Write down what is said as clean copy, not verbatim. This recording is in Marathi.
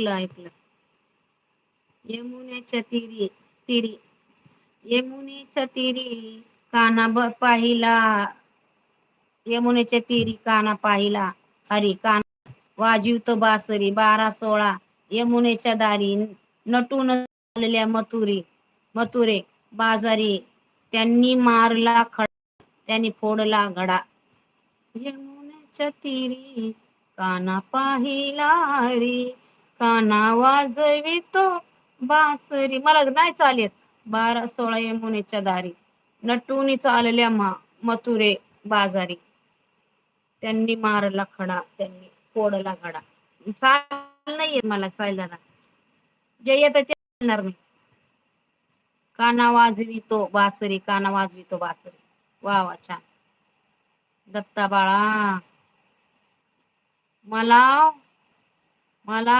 ऐकलं. यमुनेच्या तीरी तीरी यमुनेच्या तीरी पाहिला यमुनेच्या तीरी काना पाहिला हरी कान वाजिवतो बासरी 12-16 यमुनेच्या दारी नटून आलेल्या मथुरे बाजारी त्यांनी मारला खडा त्यांनी फोडला घडा यमुनेच्या तीरी काना पाहिला रे काना वाजवितो बासरी मला नाही चालेत 12-16 यमुनेच्या दारी नटून चालल्या मथुरे बाजारी त्यांनी मारला खडा त्यांनी फोडला घडा चाल नाहीये मला चालायला जे येतं ते म्हणणार मी काना वाजवितो बासरी वा वा छान दत्ता बाळा मला मला